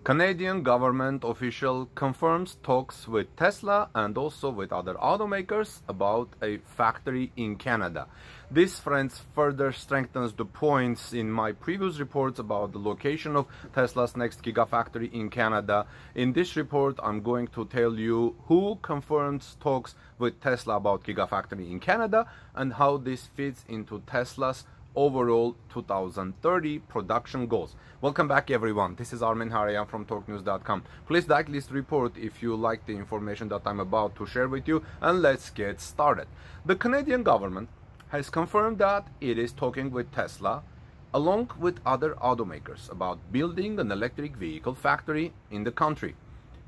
Canadian government official confirms talks with Tesla and also with other automakers about a factory in Canada. This, friends, further strengthens the points in my previous reports about the location of Tesla's next gigafactory in Canada. In this report, I'm going to tell you who confirms talks with Tesla about gigafactory in Canada and how this fits into Tesla's overall 2030 production goals. Welcome back, everyone. This is Armen Harayan from talknews.com. Please like this report if you like the information that I'm about to share with you, and let's get started. The Canadian government has confirmed that it is talking with Tesla along with other automakers about building an electric vehicle factory in the country.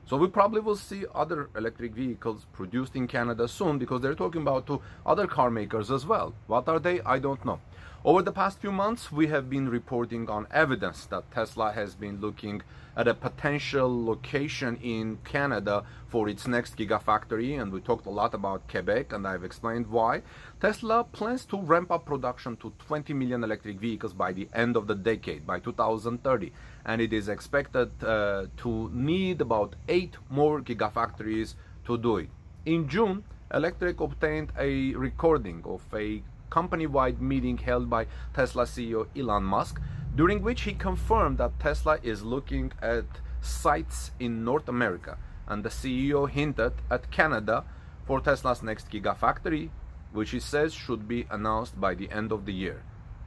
So we probably will see other electric vehicles produced in Canada soon, because they're talking about two other car makers as well. What are they? I don't know. Over the past few months, we have been reporting on evidence that Tesla has been looking at a potential location in Canada for its next gigafactory, and we talked a lot about Quebec, and I've explained why. Tesla plans to ramp up production to 20 million electric vehicles by the end of the decade, by 2030, and it is expected to need about 8 more gigafactories to do it. In June, Electric obtained a recording of a company-wide meeting held by Tesla CEO Elon Musk, during which he confirmed that Tesla is looking at sites in North America, and the CEO hinted at Canada for Tesla's next gigafactory, which he says should be announced by the end of the year.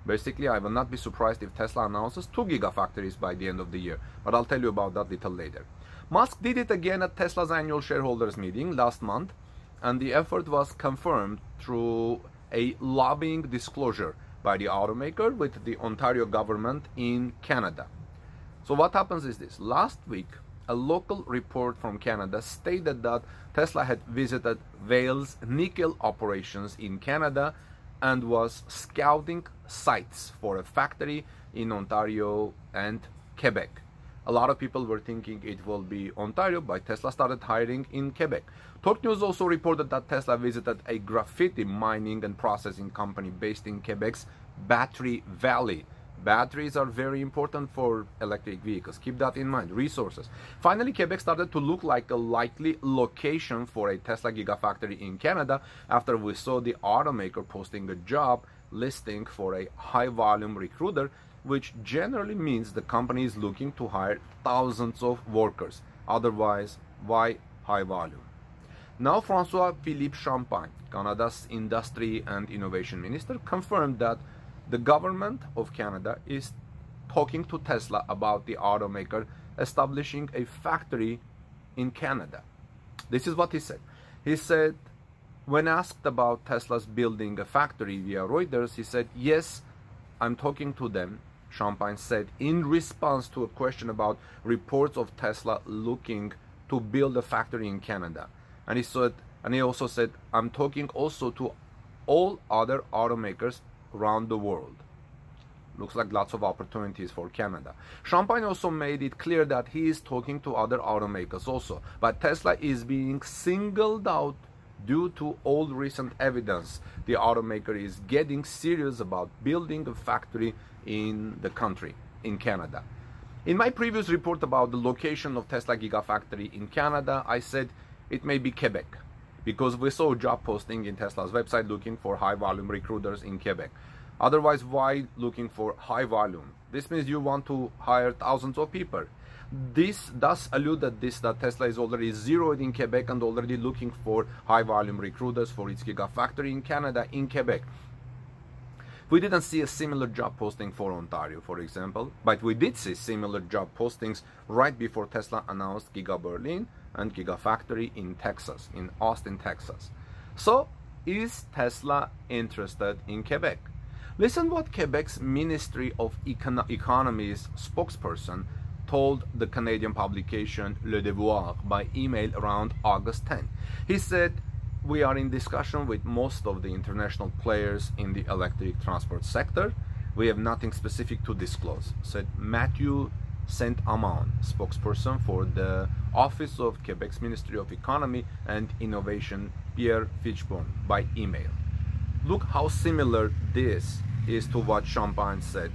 Basically, I will not be surprised if Tesla announces 2 gigafactories by the end of the year, but I'll tell you about that little later. Musk did it again at Tesla's annual shareholders meeting last month, and the effort was confirmed through a lobbying disclosure by the automaker with the Ontario government in Canada. So what happens is this. Last week, a local report from Canada stated that Tesla had visited Vale's nickel operations in Canada and was scouting sites for a factory in Ontario and Quebec. A lot of people were thinking it will be Ontario, but Tesla started hiring in Quebec. Talk News also reported that Tesla visited a graphite mining and processing company based in Quebec's Battery Valley. Batteries are very important for electric vehicles. Keep that in mind. Resources. Finally, Quebec started to look like a likely location for a Tesla gigafactory in Canada after we saw the automaker posting a job listing for a high-volume recruiter, which generally means the company is looking to hire thousands of workers. Otherwise, why high volume? Now, Francois-Philippe Champagne, Canada's Industry and Innovation Minister, confirmed that the government of Canada is talking to Tesla about the automaker establishing a factory in Canada. This is what he said. He said, when asked about Tesla's building a factory via Reuters, he said, "Yes, I'm talking to them," Champagne said in response to a question about reports of Tesla looking to build a factory in Canada. And he also said, "I'm talking also to all other automakers around the world." Looks like lots of opportunities for Canada. Champagne also made it clear that he is talking to other automakers also, but Tesla is being singled out due to all recent evidence the automaker is getting serious about building a factory in the country, in Canada. In my previous report about the location of Tesla gigafactory in Canada, I said it may be Quebec, because we saw a job posting in Tesla's website looking for high-volume recruiters in Quebec. Otherwise, why looking for high volume? This means you want to hire thousands of people. This thus alluded that Tesla is already zeroed in Quebec and already looking for high-volume recruiters for its gigafactory in Canada, in Quebec. We didn't see a similar job posting for Ontario, for example, but we did see similar job postings right before Tesla announced Giga Berlin and Gigafactory in Texas, in Austin, Texas. So, is Tesla interested in Quebec? Listen what Quebec's Ministry of Economy's spokesperson told the Canadian publication Le Devoir by email around August 10. He said, "We are in discussion with most of the international players in the electric transport sector. We have nothing specific to disclose," said Matthew Saint-Amand, spokesperson for the Office of Quebec's Ministry of Economy and Innovation, Pierre Fichbon, by email. Look how similar this is to what Champagne said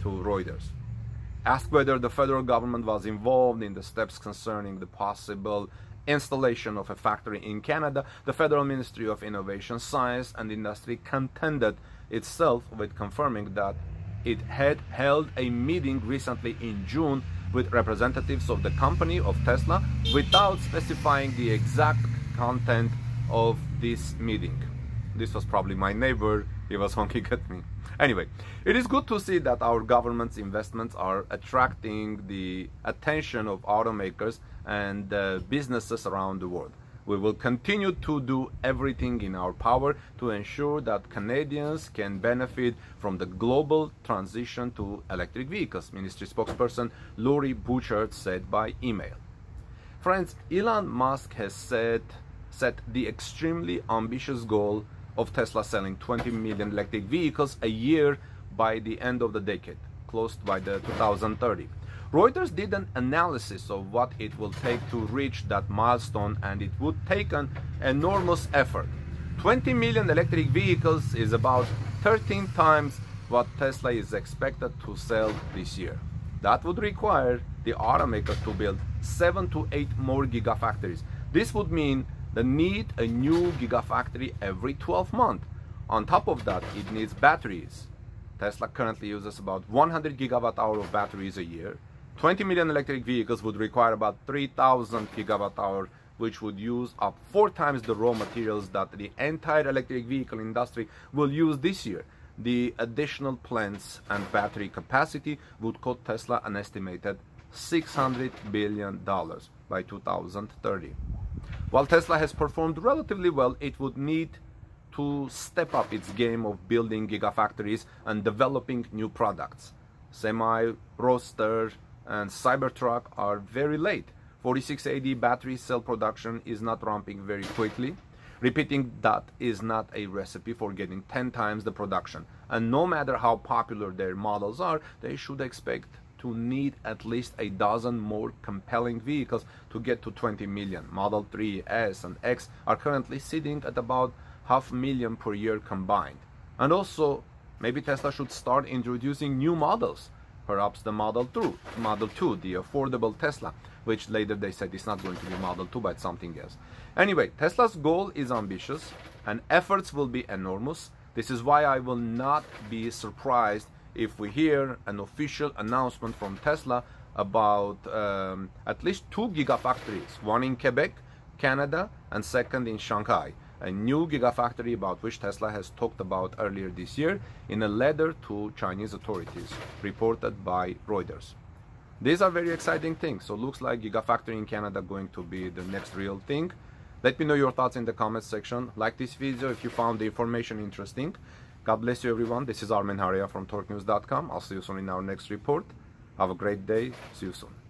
to Reuters. Asked whether the federal government was involved in the steps concerning the possible installation of a factory in Canada, the Federal Ministry of Innovation, Science and Industry contended itself with confirming that it had held a meeting recently in June with representatives of the company of Tesla without specifying the exact content of this meeting. This was probably my neighbor. He was honking at me. Anyway, it is good to see that our government's investments are attracting the attention of automakers and businesses around the world. We will continue to do everything in our power to ensure that Canadians can benefit from the global transition to electric vehicles, Ministry spokesperson Lori Bouchard said by email. Friends, Elon Musk has set the extremely ambitious goal of Tesla selling 20 million electric vehicles a year by the end of the decade, closed by the 2030. Reuters did an analysis of what it will take to reach that milestone, and it would take an enormous effort. 20 million electric vehicles is about 13 times what Tesla is expected to sell this year. That would require the automaker to build 7 to 8 more gigafactories. This would mean the need a new gigafactory every 12 months. On top of that, it needs batteries. Tesla currently uses about 100 gigawatt hour of batteries a year. 20 million electric vehicles would require about 3,000 gigawatt hour, which would use up 4 times the raw materials that the entire electric vehicle industry will use this year. The additional plants and battery capacity would cost Tesla an estimated $600 billion by 2030. While Tesla has performed relatively well, it would need to step up its game of building gigafactories and developing new products. Semi, Roadster, and Cybertruck are very late. 4680 battery cell production is not ramping very quickly. Repeating that is not a recipe for getting 10 times the production. And no matter how popular their models are, they should expect to need at least a dozen more compelling vehicles to get to 20 million. Model 3, S, and X are currently sitting at about 500,000 per year combined. And also, maybe Tesla should start introducing new models. Perhaps the Model 2, the affordable Tesla, which later they said is not going to be Model 2 but something else. Anyway, Tesla's goal is ambitious and efforts will be enormous. This is why I will not be surprised if we hear an official announcement from Tesla about at least 2 gigafactories, one in Quebec, Canada, and second in Shanghai, a new gigafactory about which Tesla has talked about earlier this year in a letter to Chinese authorities, reported by Reuters. These are very exciting things, so looks like gigafactory in Canada going to be the next real thing. Let me know your thoughts in the comments section. Like this video if you found the information interesting. God bless you everyone. This is Armen Haria from TorqueNews.com. I'll see you soon in our next report. Have a great day. See you soon.